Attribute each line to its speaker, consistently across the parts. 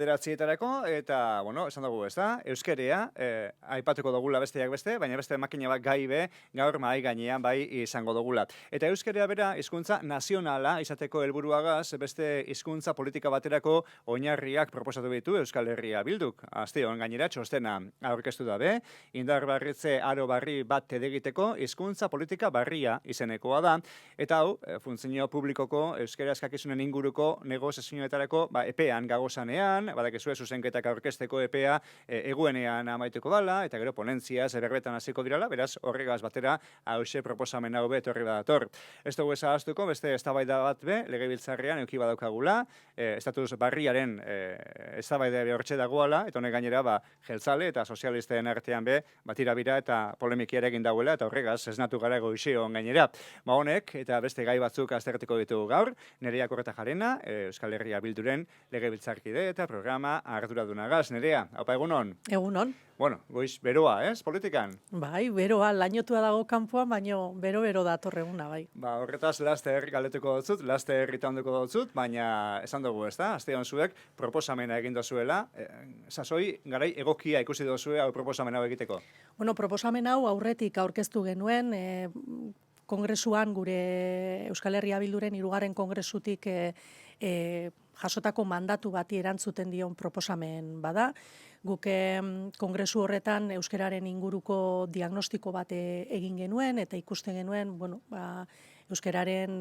Speaker 1: Bederatzietarako, eta, esan dugu, ez da, euskerea, aipatuko dugula besteak beste, baina beste makina bat gai be, gaur mahai gainean bai izango dugula. Eta euskerea bera, hizkuntza nazionala izateko helburuagaz, beste hizkuntza politika baterako oinarriak proposatu ditu Euskal Herria Bilduk. Aste hon gainera txostena aurkeztu da be, indarberritze aro barri bat edegiteko hizkuntza politika barria izenekoa da, eta hau, funtzio publikoko euskera eskakizunen inguruko negoziazioetarako epean gagozanean, badakizue zuzenketak aurkezteko epea eguenean amaituko dala, eta gero ponentzia berbetan hasiko dirala, beraz horregaz batera hause proposamen hau etorri badator. Ez dugu ezagaztuko, beste eztabaida bat be, legebiltzarrean eduki badaukagula, estatus barriaren eztabaida hortxe dagoala, eta honek gainera jeltzale eta sozialisten artean be, batirabira eta polemikia ere egin dauela, eta horregaz esnatu gara goizioan gainera. Honek, eta beste gai batzuk aztertuko ditugu gaur, Nerea Kortajarena, Euskal Herria Bilduren legebiltzarkide eta programa arduradunagaz. Nerea, haupa egunon?
Speaker 2: Egunon.
Speaker 1: Goiz beroa, politikan?
Speaker 2: Bai, beroa, lainotua dago kanpoan, baino bero dator eguna, bai.
Speaker 1: Horretaz, laster galdetuko dutzut, laster irritanduko dutzut, baina esan dugu, ez da? Aste hon zuek proposamena egin dozuela, sasoi garai egokia ikusi dozue hau proposamen hau egiteko?
Speaker 2: Proposamen hau aurretik aurkeztu genuen, kongresuan gure Euskal Herria Bilduren 3. kongresutik jasotako mandatu bati erantzuten dion proposamen bada. Guk kongresu horretan euskararen inguruko diagnostiko bat egin genuen eta ikusten genuen, euskararen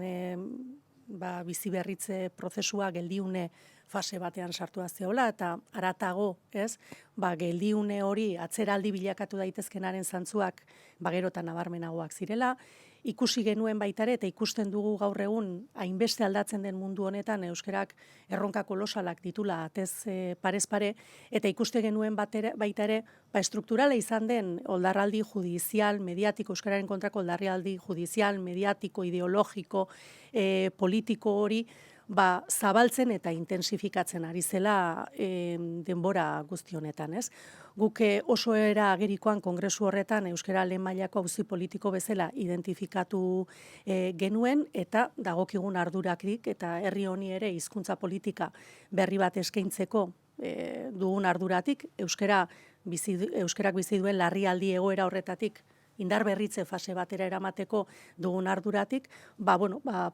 Speaker 2: bizi berritze prozesua geldiune fase batean sartu aziola, eta aratago, geldiune hori atzeraldi bilakatu daitezkenaren zantzuak gerotan nabarmenagoak zirela. Ikusi genuen baitare eta ikusten dugu gaur egun hainbeste aldatzen den mundu honetan euskarak erronka kolosalak ditula atez parez pare, eta ikuste genuen baitare estrukturala izan den oldarraldi judizial, mediatiko, euskararen kontrako oldarraldi judizial, mediatiko, ideologiko, politiko hori, zabaltzen eta intensifikatzen ari zela denbora guzti honetan, ez? Guk oso era agerikoan kongresu horretan euskara lehen mailako auzi politiko bezala identifikatu genuen, eta dagokigun ardurakrik eta herri honi ere hizkuntza politika berri bat eskaintzeko dugun arduratik, euskarak bizi duen larrialdi egoera horretatik indar berritze fase batera eramateko dugun arduratik,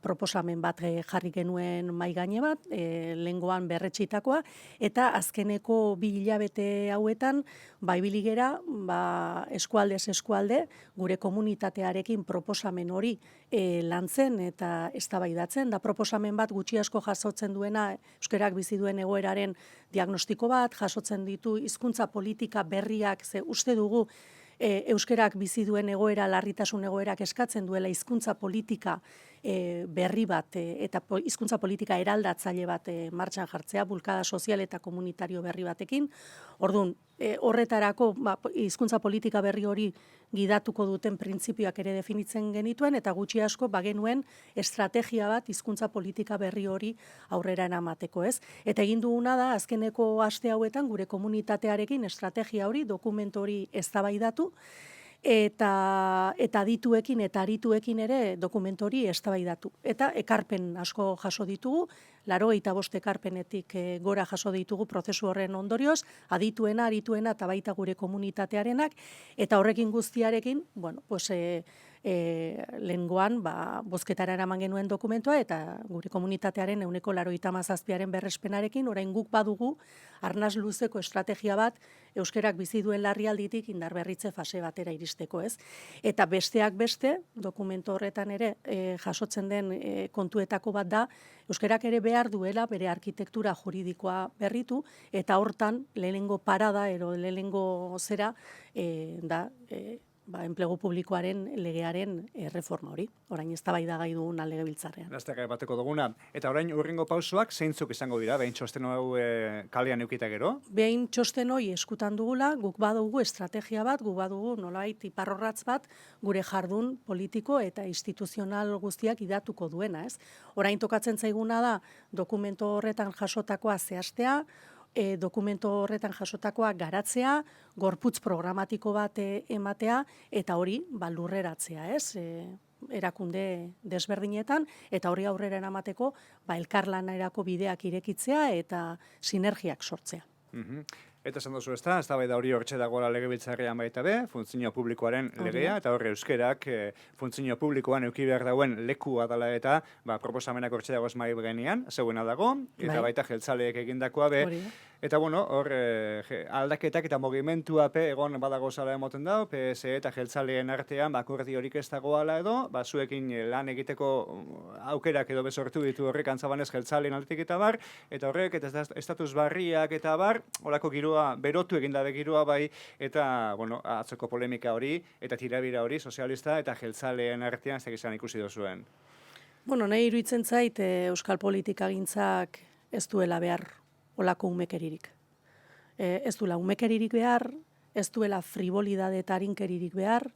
Speaker 2: proposamen bat jarri genuen mahai gaine bat, lehengoan berretxitakoa, eta azkeneko 2 hilabete hauetan, ibili gera, eskualdez eskualde, gure komunitatearekin proposamen hori lantzen eta eztabaidatzen, da proposamen bat gutxi asko jasotzen duena, euskarak bizi duen egoeraren diagnostiko bat, jasotzen ditu hizkuntza politika berriak, ze uste dugu, euskarak bizi duen egoera, larritasun egoerak eskatzen duela hizkuntza politika berri bat eta hizkuntza politika eraldatzaile bat martxan jartzea, bulkada sozial eta komunitario berri batekin. Orduan, horretarako hizkuntza politika berri hori gidatuko duten printzipioak ere definitzen genituen, eta gutxi asko bagenuen estrategia bat hizkuntza politika berri hori aurrera eramateko, ez? Eta egin duguna da, azkeneko aste hauetan gure komunitatearekin estrategia hori, dokumentu hori eztabaidatu, eta adituekin eta arituekin ere dokumentu hori eztabaidatu. Eta ekarpen asko jaso ditugu, 85 ekarpenetik gora jaso ditugu prozesu horren ondorioz, adituena, arituena eta baita gure komunitatearenak, eta horrekin guztiarekin, lehengoan bozketara eraman genuen dokumentua, eta gure komunitatearen 97%aren berrespenarekin, orain guk badugu arnaz luzeko estrategia bat euskarak bizi duen larrialditik indarberritze fase batera iristeko, ez? Eta besteak beste, dokumentu horretan ere jasotzen den kontuetako bat da, euskarak ere behar duela bere arkitektura juridikoa berritu, eta hortan lehenengo parada, lehenengo zera, da enplegu publikoaren legearen reforma hori. Orain eztabaida gai duguna legebiltzarrean.
Speaker 1: Laster bateko duguna. Eta orain hurrengo pausoak zeintzuk izango dira, behin txosten hau kalean eukita gero?
Speaker 2: Behin txosten hori eskutan dugula, guk badugu estrategia bat, guk badugu nolabait iparrorratz bat, gure jardun politiko eta instituzional guztiak idatuko duena, ez? Orain tokatzen zaiguna da dokumentu horretan jasotakoa zehaztea, dokumento horretan jasotakoa garatzea, gorputz programatiko bat ematea, eta hori lurreratzea, ez? erakunde desberdinetan, eta hori aurrera eramateko elkarlanerako bideak irekitzea eta sinergiak sortzea.
Speaker 1: Eta esan duzu eztabaida hori hortxe dagoela legebiltzarrean baita be, funtzio publikoaren legea, eta horre euskerak funtzio publikoan eduki behar dauen lekua dela eta proposamenak hortxe dagoz mai gainean, zeuena dago, eta baita jeltzaleek egindakoa be, eta hor aldaketak eta mugimentua egon badago zala emoten dau, PSE eta jeltzaleen artean akordio horik ez dagoala edo, zuekin lan egiteko aukerak edo bezortu ditu horrek antzabanez jeltzaleen aldetik eta bar, eta horrek eta estatus barriak eta bar, horako giroa berotu egin dabe giroa bai, eta, atzoko polemika hori, eta tirabira hori, sozialista eta jeltzaleen artean ez egizan ikusi dozuen.
Speaker 2: Nahi iruditzen zait, euskal politikagintzak ez duela behar olako umekeririk. Ez duela umekeririk behar, ez duela frivolidade eta arinkeririk behar,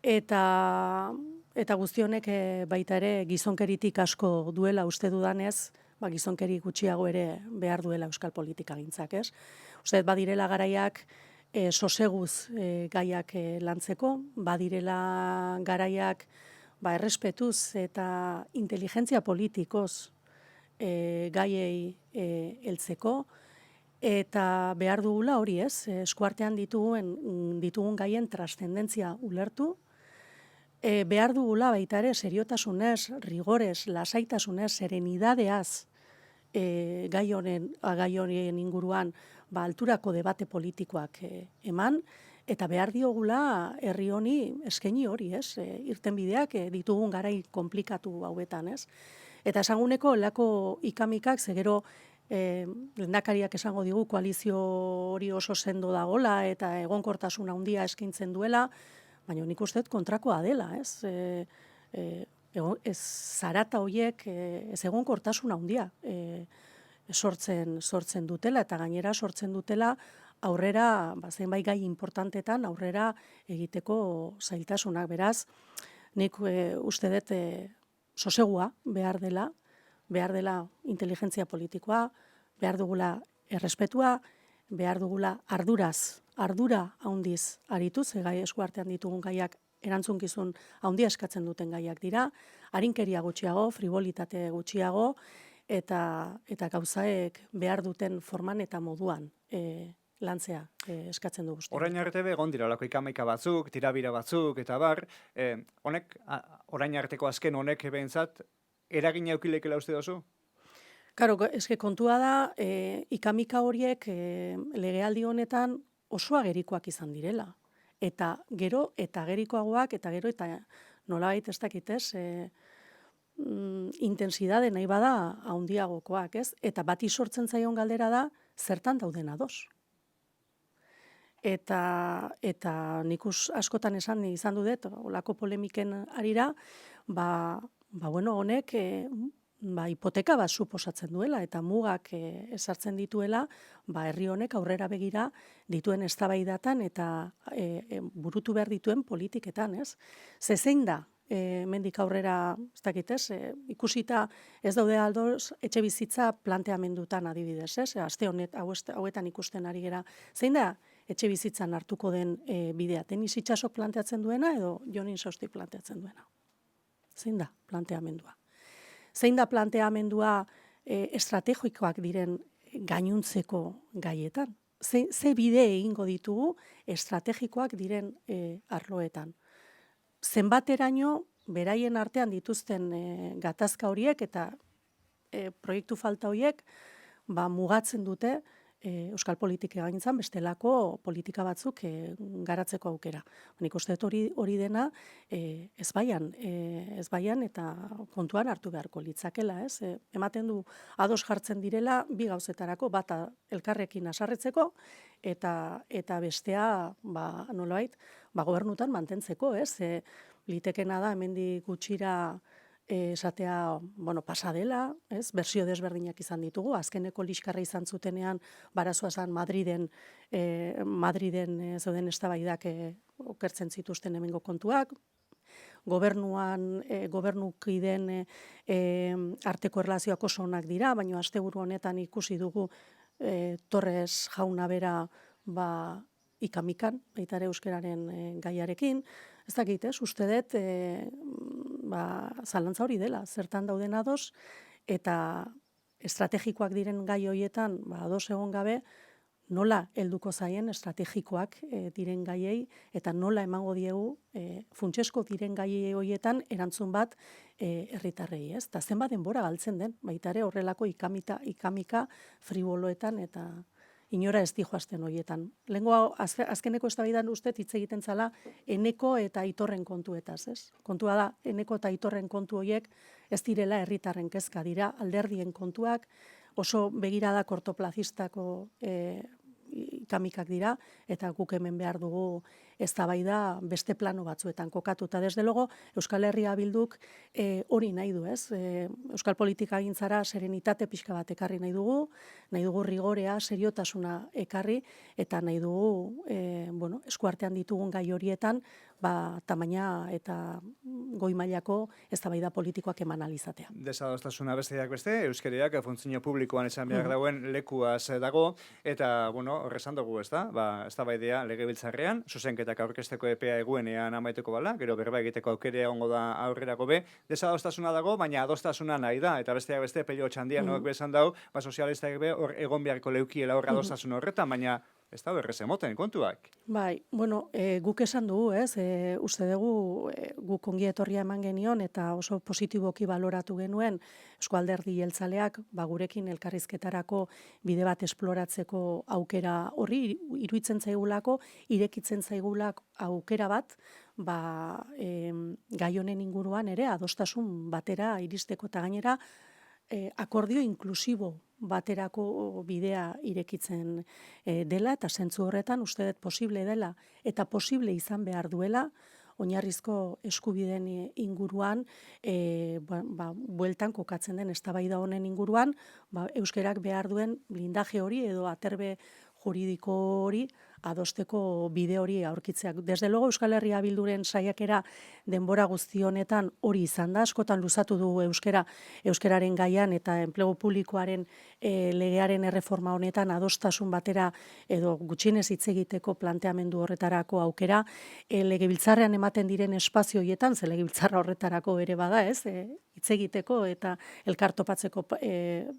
Speaker 2: eta guztionek baita ere gizonkeritik asko duela uste dudanez, gizonkeri gutxiago ere behar duela euskal politikagintzak, ez? Uste badirela garaiak soseguz gaiak lantzeko, badirela garaiak errespetuz eta inteligentzia politikoz gaiei heltzeko, eta behar dugula hori ez, eskuartean ditugun gaien trascendentzia ulertu, behar dugula baita ere seriotasunez, rigorez, lasaitasunez, serenidadeaz gai honen inguruan alturako debate politikoak eman, eta behar diogula herri honi eskaini hori, ez? Irtenbideak ditugun garai konplikatu hauetan, ez? Eta esanguneko elako ikamikak, zegero lehendakariak esango digu koalizio hori oso sendo dagola eta egonkortasun handia eskaintzen duela, baina nik uste dut kontrakoa dela, ez? Zarata horiek ez egonkortasun handia sortzen dutela, eta gainera sortzen dutela aurrera, zenbait gai importantetan aurrera egiteko zailtasunak. Beraz, nik uste dut sosegua behar dela inteligentzia politikoa, behar dugula errespetua, behar dugula ardura handiz arituz, gai eskuartean ditugun gaiak erantzunkizun handia eskatzen duten gaiak dira, arinkeria gutxiago, frivolitate gutxiago, eta gauzaek behar duten forman eta moduan lantzea eskatzen du guztia.
Speaker 1: Orain arte egon dira olako ikamaika batzuk, tirabira batzuk, eta bar, honek, orain arteko azken honek behintzat, eragina eukilekela uste dozu?
Speaker 2: Karo, eske kontua da, ikamika horiek legealdi honetan oso agerikoak izan direla. Eta gero, eta agerikoagoak, eta gero, eta nolabait ez dakitez, intensidade nahi bada handiagokoak, ez? Eta bati sortzen zaion galdera da, zertan dauden ados. Eta nik askotan esan izan dudet, olako polemiken arira, honek hipoteka bat suposatzen duela, eta mugak ezartzen dituela, herri honek aurrera begira dituen eztabaidatan eta burutu behar dituen politiketan, ez? Zein da, mendik aurrera, ez dakitez, ikusita ez daude aldoz etxe bizitza planteamendutan adibidez, ez? Aste hauetan ikusten ari gera. Zein da etxe bizitzan hartuko den bidea? Denis Itsasok planteatzen duena edo Jon Insausti planteatzen duena? Zein da planteamendua? Zein da planteamendua estrategikoak diren gainuntzeko gaietan? Ze bide egingo ditugu estrategikoak diren arloetan? Zenbateraino beraien artean dituzten gatazka horiek eta proiektu falta horiek mugatzen dute euskal politika gaintzan bestelako politika batzuk garatzeko aukera. Nik uste dut hori dena ezbaian eta kontuan hartu beharko litzakela, ez? Ematen du ados jartzen direla bi gauzetarako, bata elkarrekin haserretzeko eta bestea nolabait gobernutan mantentzeko, ez? Litekena da hemendik gutxira esatea, pasa dela, ez? Bersio desberdinak izan ditugu, azkeneko liskarra izan zutenean, barazoa zan Madriden zeuden eztabaidak okertzen zituzten hemengo kontuak, gobernukideen arteko erlazioak oso onak dira, baina asteburu honetan ikusi dugu Torres jauna bera ikamikan, baita ere euskararen gaiarekin, ez dakit, uste dut, zalantza hori dela, zertan dauden ados, eta estrategikoak diren gai horietan, ados egon gabe, nola helduko zaien estrategikoak diren gaiei, eta nola emango diegu funtsesko diren gaiei horietan erantzun bat herritarrei, ez? Ta zenbat denbora galtzen den, baita ere horrelako ikamika friboloetan eta inora ez dijoazten horietan. Lehengo azkeneko eztabaidan uste hitz egiten zala Eneko eta Aitorren kontuetaz, ez? Kontua da, Eneko eta Aitorren kontu horiek ez direla herritarren kezka dira, alderdien kontuak, oso begirada kortoplazistako ikamikak dira, eta guk hemen behar dugu eztabaida beste plano batzuetan kokatuta. Desde logo, Euskal Herria Bilduk hori nahi du, ez? Euskal politika gintzara serenitate pixka bat ekarri nahi dugu rigorea, seriotasuna ekarri, eta nahi dugu eskuartean ditugun gai horietan, tamaina eta goi mailako eztabaida politikoak eman alizatea.
Speaker 1: Desadostasuna besteak beste, euskariak funtzio publikoan esan behar dauen lekuaz dago, eta, horrezan dugu, ez da? Eztabaidea legebiltzarrean, zuzenketak aurkezteko epea eguenean amaiteko bala, gero berba egiteko aukerea egongo da aurrerako be, desadostasuna dago, baina adostasuna nahi da, eta besteak beste, Pello Txandia noak bezan dau, sozialistak be, hor egon beharko leukiela hor adostasun horretan, baina ez da berrez emoten kontuak.
Speaker 2: Bai, guk esan dugu, ez? Uste dugu guk ongi etorria eman genion eta oso positiboki baloratu genuen Eusko Alderdi Jeltzaleak gurekin elkarrizketarako bide bat esploratzeko aukera horri iruditzen zaigulako, irekitzen zaigulako aukera bat, gai honen inguruan ere adostasun batera iristeko eta gainera akordio inklusibo baterako bidea irekitzen dela, eta zentzu horretan uste dut posible dela, eta posible izan behar duela, oinarrizko eskubideen inguruan, bueltan kokatzen den eztabaida honen inguruan, euskerak behar duen blindaje hori edo aterbe juridiko hori adosteko bide hori aurkitzeak. Desde logo Euskal Herria Bilduren saiakera denbora guzti honetan hori izan da, askotan luzatu du euskararen gaian eta enplegu publikoaren legearen erreforma honetan adostasun batera edo gutxienez hitz egiteko planteamendu horretarako aukera, legebiltzarrean ematen diren espazio horietan, ze legebiltzarra horretarako ere bada, ez? Hitz egiteko eta elkartopatzeko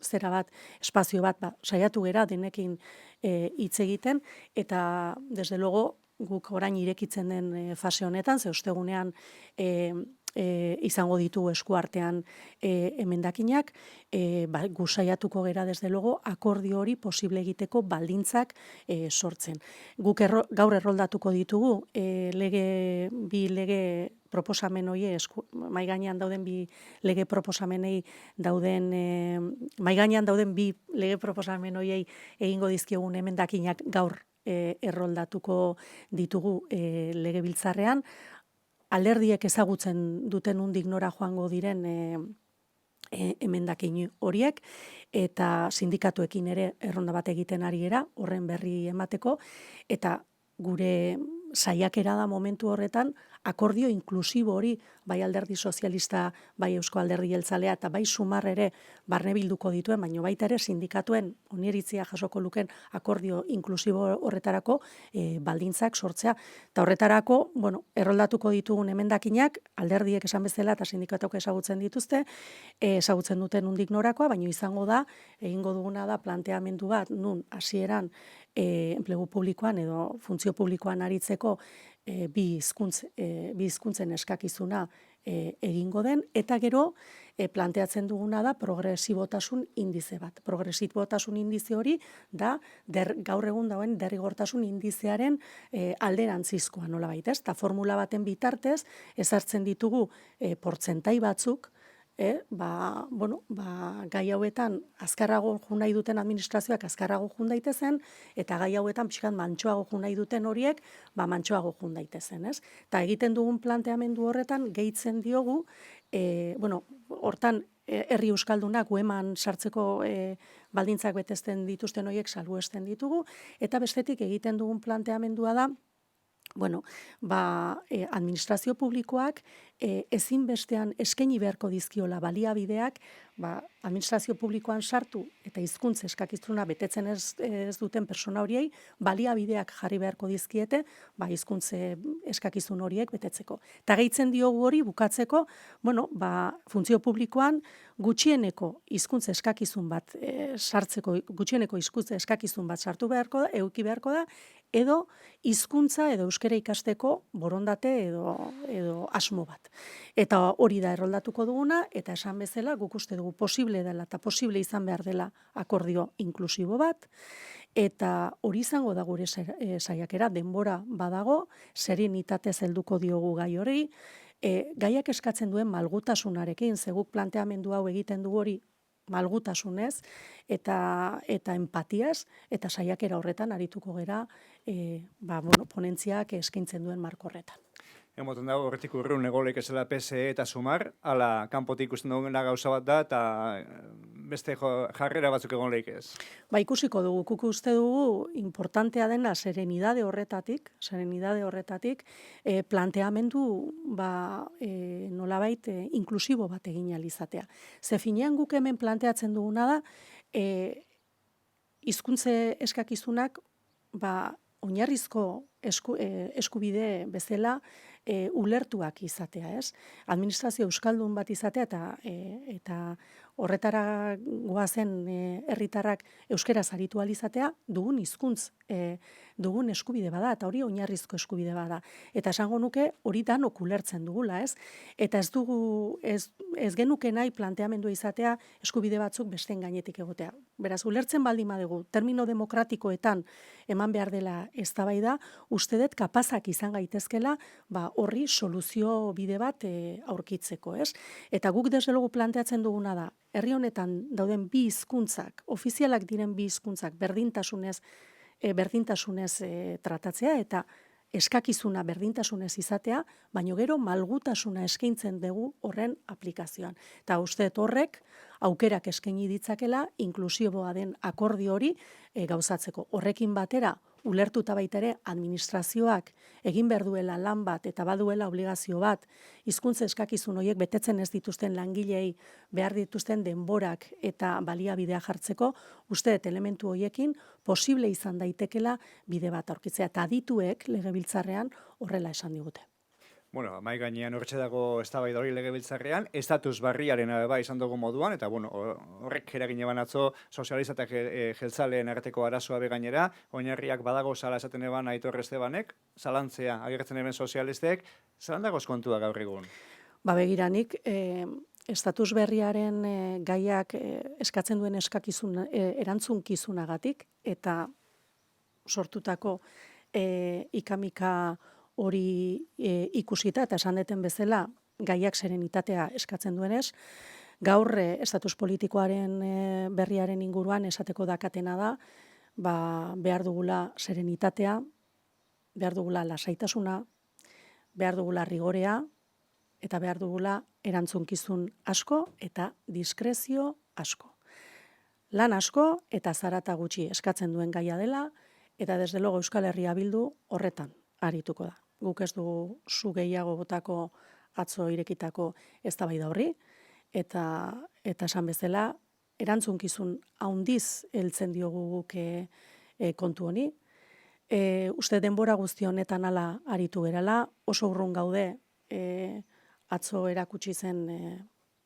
Speaker 2: zera bat, espazio bat, saiatu gera denekin hitz egiten, eta desde luego guk orain irekitzen den fase honetan, ze ostegunean izango ditugu eskuartean emendakinak, gu saiatuko gera desde luego akordio hori posible egiteko baldintzak sortzen. Guk gaur erroldatuko ditugu bi lege proposamen hori, mai gainean dauden bi lege proposamenei mai gainean dauden bi lege proposamen horiei egingo dizkiogun emendakinak gaur erroldatuko ditugu legebiltzarrean. Alderdiek ezagutzen duten nondik nora joango diren emendakin horiek, eta sindikatuekin ere erronda bat egiten ari gera, horren berri emateko, eta gure saiakera da momentu horretan akordio inklusibo hori, bai Alderdi Sozialista, bai Eusko Alderdi Jeltzalea eta bai Sumar ere barne bilduko dituen, baina baita ere sindikatuen oniritzia jasoko luken akordio inklusibo horretarako baldintzak sortzea. Eta horretarako, erroldatuko ditugun emendakinak, alderdiek esan bezala eta sindikatuak ezagutzen dituzte, ezagutzen duten nondik norakoa, baina izango da, egingo duguna da planteamendu bat, nun hasieran enplegu publikoan edo funtzio publikoan aritzeko bi hizkuntzen eskakizuna egingo den, eta gero planteatzen duguna da progresibotasun indize bat. Progresibotasun indize hori da gaur egun dauen derrigortasun indizearen alderantzizkoa nolabait, ez? Ta formula baten bitartez ezartzen ditugu portzentai batzuk, gai hauetan azkarrago jun nahi duten administrazioak azkarrago jun daitezen, eta gai hauetan pixkat mantsoago jun nahi duten horiek, mantsoago jun daitezen, ez? Ta egiten dugun planteamendu horretan gehitzen diogu, hortan herri euskaldunak ueman sartzeko baldintzak betezten dituzten horiek salbuesten ditugu, eta bestetik egiten dugun planteamendua da, administrazio publikoak ezinbestean eskaini beharko dizkiola baliabideak, administrazio publikoan sartu eta hizkuntza eskakizuna betetzen ez duten persona horiei baliabideak jarri beharko dizkiete, hizkuntza eskakizun horiek betetzeko. Eta gehitzen diogu hori bukatzeko, funtzio publikoan gutxieneko hizkuntza eskakizun bat sartzeko, gutxieneko hizkuntza eskakizun bat sartu beharko da, eduki beharko da, edo hizkuntza edo euskara ikasteko borondate edo asmo bat. Eta hori da erroldatuko duguna, eta esan bezala guk uste dugu posible dela eta posible izan behar dela akordio inklusibo bat, eta hori izango da gure saiakera, denbora badago, serenitatez helduko diogu gai hori, gaiak eskatzen duen malgutasunarekin, ze guk planteamendu hau egiten du hori malgutasunez eta empatiaz, eta saiakera horretan arituko gera ponentziak eskaintzen duen marko horretan.
Speaker 1: Emoten dago, horretik urrun egoleik ezela PSE eta Sumar, ala kanpotik ikusten duguna gauza bat da, eta beste jarrera batzuk egon lehik ez.
Speaker 2: Ikusiko dugu, kuku uste dugu, importantea dena serenidade horretatik, planteamendu nolabait inklusibo bat egin alizatea. Ze finean guk hemen planteatzen duguna da, hizkuntze eskakizunak, oinarrizko eskubide bezala ulertuak izatea, ez? Administrazio euskaldun bat izatea eta horretara goazen herritarrak euskaraz aritu ahal izatea dugun hizkuntz, dugun eskubide bada, eta hori oinarrizko eskubide bada. Eta esango nuke hori danok ulertzen dugula, ez? Eta ez genuke nahi planteamendua izatea eskubide batzuk besteen gainetik egotea. Beraz, ulertzen baldin badugu, termino demokratikoetan eman behar dela eztabaida, uste dut kapazak izan gaitezkela horri soluzio bide bat aurkitzeko, ez? Eta guk desde logo planteatzen duguna da, herri honetan dauden bi hizkuntzak, ofizialak diren bi hizkuntzak berdintasunez tratatzea eta eskakizuna berdintasunez izatea, baino gero malgutasuna eskaintzen dugu horren aplikazioan. Eta uste dut horrek aukerak eskaini ditzakela inklusiboa den akordio hori gauzatzeko. Horrekin batera, ulertuta baita ere administrazioak egin behar duela lan bat eta baduela obligazio bat, hizkuntza eskakizun horiek betetzen ez dituzten langilei behar dituzten denborak eta baliabidea jartzeko, uste dut elementu horiekin posible izan daitekela bide bat aurkitzea. Eta adituek legebiltzarrean horrela esan digute.
Speaker 1: Bueno, mai gainean hortxe dago eztabaida hori legebiltzarrean, estatus barriaren izan dugu moduan, eta horrek eragin eban atzo sozializatak jeltzaleen arteko arazoa begainera, oinarriak badago zala esaten eban Aitor Estebanek, zalantzea agertzen eben sozialistek, zalan dagoz kontua gaur egun?
Speaker 2: Begiranik, estatus berriaren gaiak eskatzen duen erantzunkizunagatik, eta sortutako ikamika hori ikusita, eta esan deten bezala gaiak serenitatea eskatzen duenez, gaur estatus politikoaren berriaren inguruan esateko dakatena da, behar dugula serenitatea, behar dugula lasaitasuna, behar dugula rigorea, eta behar dugula erantzunkizun asko eta diskrezio asko. Lan asko eta zarata gutxi eskatzen duen gaia dela, eta desde logo Euskal Herria Bildu horretan arituko da. Guk ez dugu zu gehiago botako atzo irekitako eztabaida horri, eta esan bezala, erantzunkizun handiz heltzen diogu guk kontu honi. Uste denbora guzti honetan hala aritu gerala, oso urrun gaude atzo erakutsi zen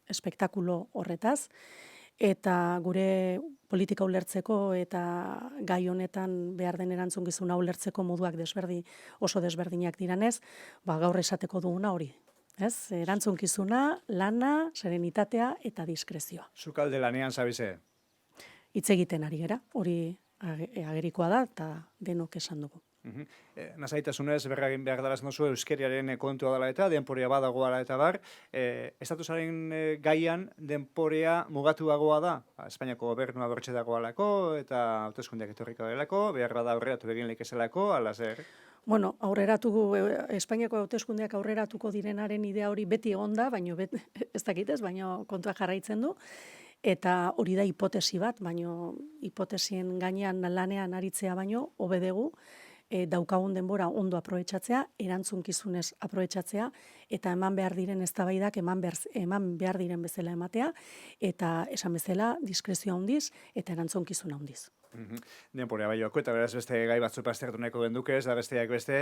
Speaker 2: espektakulo horretaz, eta gure politika ulertzeko eta gai honetan behar den erantzunkizuna ulertzeko moduak oso desberdinak diranez, gaur esateko duguna hori. Erantzunkizuna, lana, serenitatea eta diskrezioa.
Speaker 1: Zukalde lanean zabize?
Speaker 2: Hitz egiten ari gera, hori agerikoa da eta denok esan dugu.
Speaker 1: Nasaitasunez berragin behar dara zenozu euskeriaren kontua dela eta denporea badagoa eta bar. Estatusaren gaian denporea mugatuagoa da. Espainiako gobernua dortxe dagoalako eta hauteskundeak etorriko delako, behar bada aurreratu egin leikezelako, ala zer?
Speaker 2: Bueno, Espainiako hauteskundeak aurreratuko direnaren idea hori beti egonda, baino ez dakitez, baino kontua jarraitzen du. Eta hori da hipotesi bat, baino hipotesien gainean lanean aritzea baino, hobedegu, daukagun denbora ondo aprobetxatzea, erantzunkizunez aprobetxatzea, eta eman behar diren eztabaidak eman behar diren bezala ematea, eta esan bezala diskrezio handiz eta erantzunkizun handiz.
Speaker 1: Denporea bai joako, eta beraz beste gai batzu aztertu nahiko genduke, ez da besteak beste,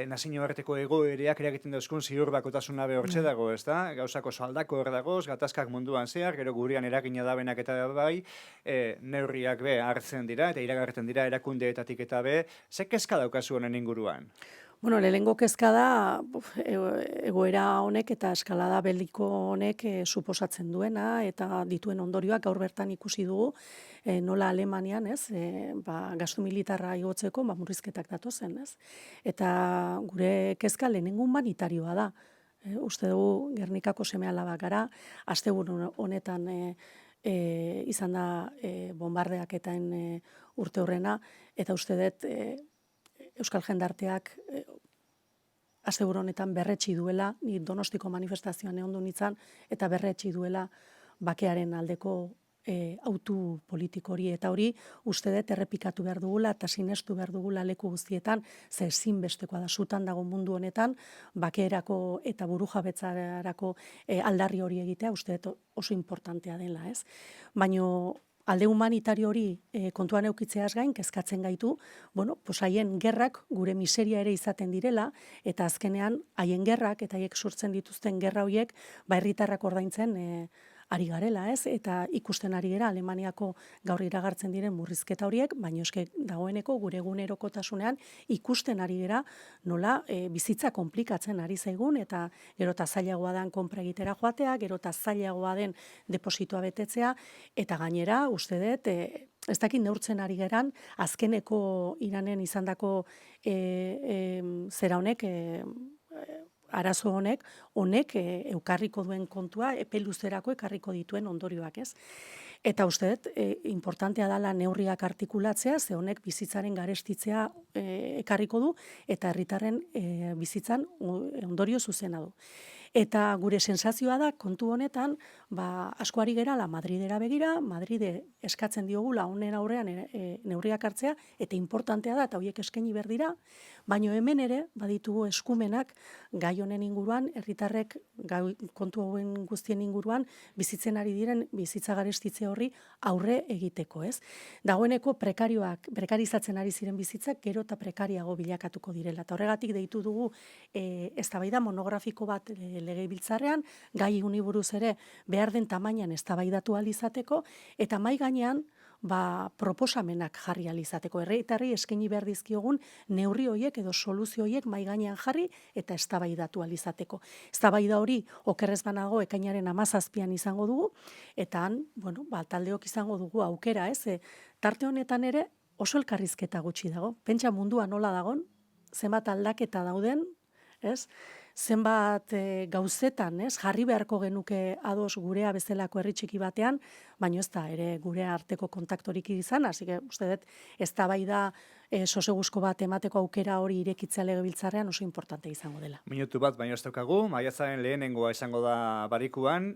Speaker 1: nazioarteko egoereak eragiten dauzkun ziur bakotasuna behortxe dago, ez da? Gauzako aldako hor dagoz, gatazkak munduan zehar, gero gurean eragina dabenak eta bai, neurriak be hartzen dira, eta iragartzen dira erakundeetatik eta be, ze kezka daukazu honen inguruan?
Speaker 2: Bueno, lehenengo kezka da egoera honek eta eskalada beliko honek suposatzen duena eta dituen ondorioak gaur bertan ikusi dugu nola Alemanian, ez, gastu militarra igotzeko murrizketak datozen, ez. Eta gure kezka lehenengo humanitarioa da. Uste dugu Gernikako seme-alabak gara, asteburu honetan izan da bombardeaketen urte horrena, eta uste dut Euskal Jendarteak asteburu honetan berretsi duela, ni Donostiko manifestazioan egondu nintzen, eta berretsi duela bakearen aldeko autu politiko hori, eta hori uste dut errepikatu behar dugula eta sinestu behar dugula leku guztietan, ze ezinbestekoa da sutan dago mundu honetan, bakeerako eta burujabetzarako aldarri hori egitea, uste dut oso importantea dela, ez? Baina alde humanitario hori kontuan eukitzeaz gain, kezkatzen gaitu, haien gerrak gure miseria ere izaten direla, eta azkenean haien gerrak eta haiek sortzen dituzten gerra horiek, herritarrak ordaintzen ari garela, ez? Eta ikusten ari gara Alemaniako gaur iragartzen diren murrizketa horiek, baina eske dagoeneko gure egunerokotasunean ikusten ari gara nola bizitza konplikatzen ari zaigun, eta gero eta zailagoa den konpra egitera joatea, gero eta zailagoa den depositoa betetzea, eta gainera, uste dut, ez dakit neurtzen ari geran, azkeneko Iranen izandako zera honek, arazo honek eukarriko duen kontua, epe luzerako ekarriko dituen ondorioak, ez? Eta uste dut, importantea dela neurriak artikulatzea, ze honek bizitzaren garestitzea ekarriko du, eta herritarren bizitzan ondorio zuzena du. Eta gure sensazioa da, kontu honetan, asko ari gerala Madridera begira, Madride eskatzen diogula honen aurrean neurriak hartzea, eta importantea da, eta horiek eskaini behar dira, baina hemen ere, baditugu eskumenak, gai honen inguruan, herritarrek kontu hauen guztien inguruan, bizitzen ari diren, bizitza garestitze horri aurre egiteko, ez? Dagoeneko prekarizatzen ari ziren bizitzak, gero eta prekariago bilakatuko direla. Eta horregatik deitu dugu eztabaida monografiko bat legebiltzarrean, gai honi buruz ere behar den tamainan eztabaidatu ahal izateko, eta mahai gainean proposamenak jarri ahal izateko. Herritarrei eskaini behar dizkiogun neurri horiek edo soluzio horiek mahai gainean jarri eta eztabaidatu ahal izateko. Eztabaida hori okerrez banago ekainaren 17an izango dugu, eta han, taldeok izango dugu aukera, ez? Tarte honetan ere oso elkarrizketa gutxi dago. Pentsa mundua nola dagon, zenbat aldaketa dauden, ez? Zenbat gauzetan, ez? Jarri beharko genuke ados gurea bezalako herri txiki batean, baina ez da ere gure arteko kontaktorik izan, hasi que uste dut eztabaida soseguzko bat emateko aukera hori irekitzea legebiltzarrean oso importante izango dela.
Speaker 1: Minutu bat baino ez daukagu, maiatzaren lehenengoa izango da barikuan,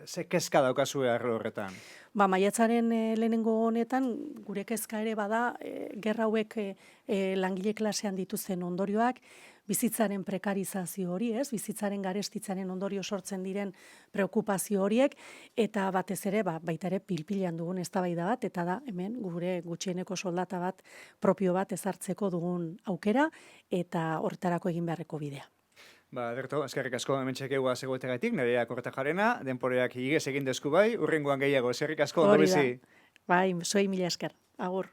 Speaker 1: ze kezka daukazu arlo horretan?
Speaker 2: Maiatzaren lehenengo honetan, gure kezka ere bada, gerra hauek langile klasean dituzten ondorioak, bizitzaren prekarizazio hori, ez? Bizitzaren garestitzaren ondorio sortzen diren preokupazio horiek, eta batez ere, baita ere pilpilean dugun eztabaida bat, eta da hemen gure gutxieneko soldata bat, propio bat ezartzeko dugun aukera, eta horretarako egin beharreko bidea.
Speaker 1: Ederto, eskerrik asko hemen txekegua zegoetegaitik, Nerea Kortajarena, denporeak igez egin desku bai, urrengoan gehiago, eskerrik asko, ondo bizi.
Speaker 2: Bai, zuei mila esker, agur.